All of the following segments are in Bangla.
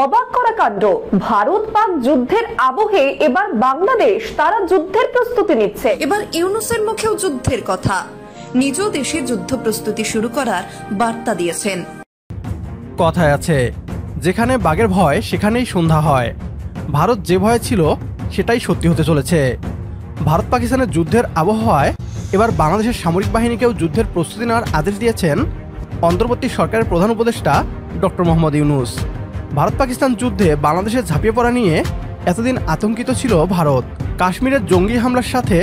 অবাক করা কাণ্ড। ভারত পাক যুদ্ধের আবহে এবার বাংলাদেশ তারা যুদ্ধের প্রস্তুতি নিচ্ছে। এবার ইউনূসের মুখেও যুদ্ধের কথা, নিজ দেশে যুদ্ধ প্রস্তুতি শুরু করার বার্তা দিয়েছেন। কথায় আছে, যেখানে বাঘের ভয় সেখানেই সন্ধ্যা হয়। ভারত যে ভয় ছিল সেটাই সত্যি হতে চলেছে। ভারত পাকিস্তানের যুদ্ধের আবহাওয়ায় এবার বাংলাদেশের সামরিক বাহিনীকেও যুদ্ধের প্রস্তুতি নেওয়ার আদেশ দিয়েছেন অন্তর্বর্তী সরকারের প্রধান উপদেষ্টা ডক্টর মোহাম্মদ ইউনূস। ভারত পাকিস্তান যুদ্ধে বাংলাদেশে ঝাঁপিয়ে পড়া নিয়ে এতদিন আতঙ্কিত ছিল ভারত। কাশ্মীরের জঙ্গি হামলার সাথে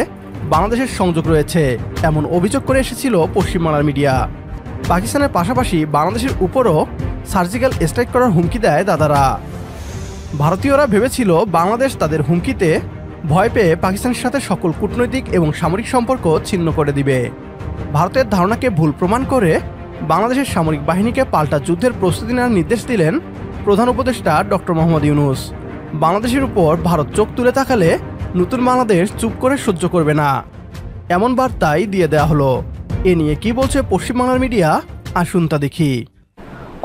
বাংলাদেশের সংযোগ রয়েছে এমন অভিযোগ করে এসেছিল পশ্চিমবাংলার মিডিয়া। পাকিস্তানের পাশাপাশি বাংলাদেশের উপরও সার্জিক্যাল স্ট্রাইক করার হুমকি দেয় দাদারা। ভারতীয়রা ভেবেছিল বাংলাদেশ তাদের হুমকিতে ভয় পেয়ে পাকিস্তানের সাথে সকল কূটনৈতিক এবং সামরিক সম্পর্ক ছিন্ন করে দিবে। ভারতের ধারণাকে ভুল প্রমাণ করে বাংলাদেশের সামরিক বাহিনীকে পাল্টা যুদ্ধের প্রস্তুতি নেওয়ার নির্দেশ দিলেন প্রধান উপদেষ্টা ডক্টর মোহাম্মদ ইউনূস। বাংলাদেশের উপর ভারত চোখ তুলে তাকালে নতুন বাংলাদেশ চুপ করে সহ্য করবে না, এমন বার্তাই দিয়ে দেওয়া হলো। এ নিয়ে কি বলছে পশ্চিমবাংলার মিডিয়া, আসুন তা দেখি।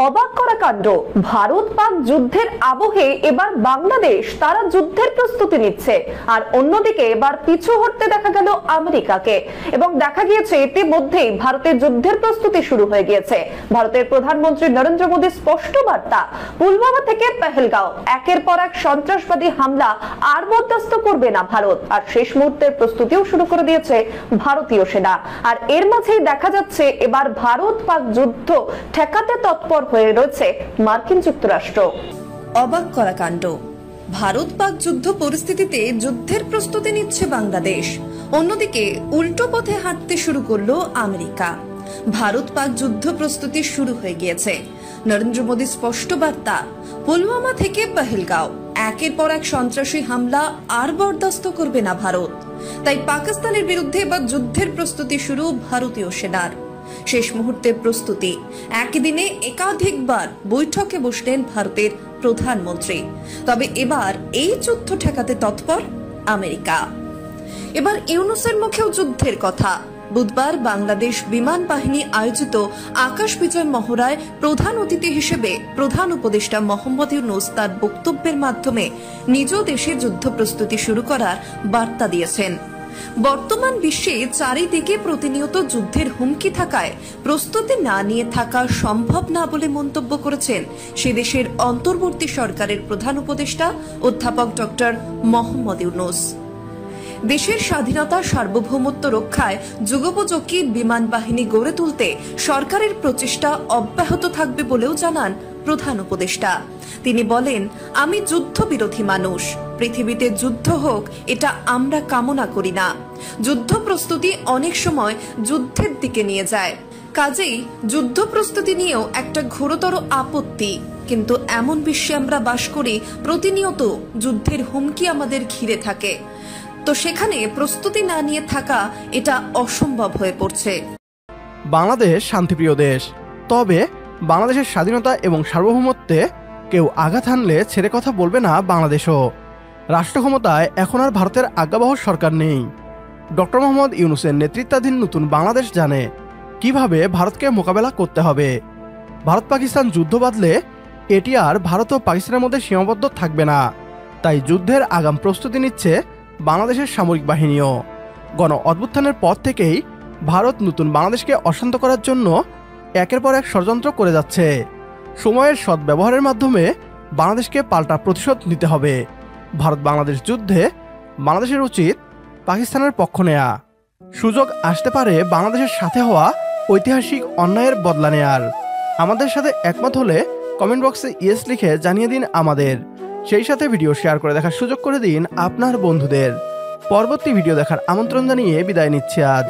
অবাক করা কাণ্ড। ভারত পাক যুদ্ধের আবহে এবার বাংলাদেশ তারা যুদ্ধের প্রস্তুতি নিচ্ছে, আর অন্যদিকে এবার পিছু হটতে দেখা গেল আমেরিকাকে। এবং দেখা গিয়েছে ইতিমধ্যেই ভারতের যুদ্ধের প্রস্তুতি শুরু হয়ে গিয়েছে। ভারতের প্রধানমন্ত্রী নরেন্দ্র মোদীর স্পষ্ট বার্তা, পুলওয়ামা থেকে পেহেলগাঁও একের পর এক সন্ত্রাসবাদী হামলা আর বরদাস্ত করবে না ভারত। আর শেষ মুহূর্তের প্রস্তুতিও শুরু করে দিয়েছে ভারতীয় সেনা। আর এর মাঝেই দেখা যাচ্ছে এবার ভারত পাক যুদ্ধ ঠেকাতে তৎপর হয়ে রয়েছে মার্কিন যুক্তরাষ্ট্র। অবাক করা কাণ্ড। ভারত পাক যুদ্ধ পরিস্থিতিতে যুদ্ধের প্রস্তুতি নিচ্ছে বাংলাদেশ, অন্যদিকে উল্টো পথে হাঁটতে শুরু করলো আমেরিকা। ভারত পাক যুদ্ধ প্রস্তুতি শুরু হয়ে গিয়েছে। নরেন্দ্র মোদীর স্পষ্ট বার্তা, পুলওয়ামা থেকে পেহেলগাঁও একের পর এক সন্ত্রাসী হামলা আর বরদাস্ত করবে না ভারত। তাই পাকিস্তানের বিরুদ্ধে এবার যুদ্ধের প্রস্তুতি শুরু ভারতীয় সেনার। শেষ মুহূর্তের প্রস্তুতি, একদিনে একাধিকবার বৈঠকে বসলেন ভারতের প্রধানমন্ত্রী। তবে এবার এই যুদ্ধ ঠেকাতে তৎপর আমেরিকা। এবার ইউনূসের মুখেও যুদ্ধের কথা। বুধবার বাংলাদেশ বিমান বাহিনী আয়োজিত আকাশ বিজয় মহড়ায় প্রধান অতিথি হিসেবে প্রধান উপদেষ্টা মোহাম্মদ ইউনূস তার বক্তব্যের মাধ্যমে নিজ দেশে যুদ্ধ প্রস্তুতি শুরু করার বার্তা দিয়েছেন। বর্তমান বিশ্বে চারিদিকে প্রতিনিয়ত যুদ্ধের হুমকি থাকায় প্রস্তুতি না নিয়ে থাকা সম্ভব না বলে মন্তব্য করেছেন সে দেশের অন্তর্বর্তী সরকারের প্রধান উপদেষ্টা অধ্যাপক ডক্টর মোহাম্মদ ইউনূস। দেশের স্বাধীনতা সার্বভৌমত্ব রক্ষায় যুগোপযোগী বিমান বাহিনী গড়ে তুলতে সরকারের প্রচেষ্টা অব্যাহত থাকবে বলেও জানান প্রধান উপদেষ্টা। তিনি বলেন, আমি যুদ্ধ বিরোধী মানুষ, পৃথিবীতে যুদ্ধ হোক এটা আমরা কামনা করি না। যুদ্ধ প্রস্তুতি অনেক সময় যুদ্ধের দিকে নিয়ে যায়, কাজেই যুদ্ধ প্রস্তুতি নিয়েও একটা ঘোরতর আপত্তি। কিন্তু এমন বিশ্বে আমরা বাস করি, প্রতিনিয়ত যুদ্ধের হুমকি আমাদের ঘিরে থাকে, তো সেখানে প্রস্তুতি না নিয়ে থাকা এটা অসম্ভব হয়ে পড়ছে। বাংলাদেশ শান্তিপ্রিয় দেশ, তবে বাংলাদেশের স্বাধীনতা এবং সার্বভৌমত্বে কেউ আঘাত হানলে ছেড়ে কথা বলবে না বাংলাদেশও। রাষ্ট্র ক্ষমতায় এখন আর ভারতের আজ্ঞাবহ সরকার নেই। ডক্টর মোহাম্মদ ইউনূসের নেতৃত্বাধীন নতুন বাংলাদেশ জানে কিভাবে ভারতকে মোকাবেলা করতে হবে। ভারত পাকিস্তান যুদ্ধ বাঁধলে এটি আর ভারত ও পাকিস্তানের মধ্যে সীমাবদ্ধ থাকবে না। তাই যুদ্ধের আগাম প্রস্তুতি নিচ্ছে বাংলাদেশের সামরিক বাহিনীও। গণ অভ্যুত্থানের পর থেকেই ভারত নতুন বাংলাদেশকে অশান্ত করার জন্য একের পর এক ষড়যন্ত্র করে যাচ্ছে। সময়ের সদ্ব্যবহারের মাধ্যমে বাংলাদেশকে পাল্টা প্রতিশোধ নিতে হবে। ভারত বাংলাদেশ যুদ্ধে বাংলাদেশের উচিত পাকিস্তানের পক্ষ নেয়া। সুযোগ আসতে পারে বাংলাদেশের সাথে হওয়া ঐতিহাসিক অন্যায়ের বদলা নেয়ার। আমাদের সাথে একমত হলে কমেন্ট বক্সে ইয়েস লিখে জানিয়ে দিন আমাদের। সেই সাথে ভিডিও শেয়ার করে দেখার সুযোগ করে দিন আপনার বন্ধুদের। পরবর্তী ভিডিও দেখার আমন্ত্রণ জানিয়ে বিদায় নিচ্ছি আজ।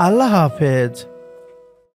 আল্লাহ হাফেজ।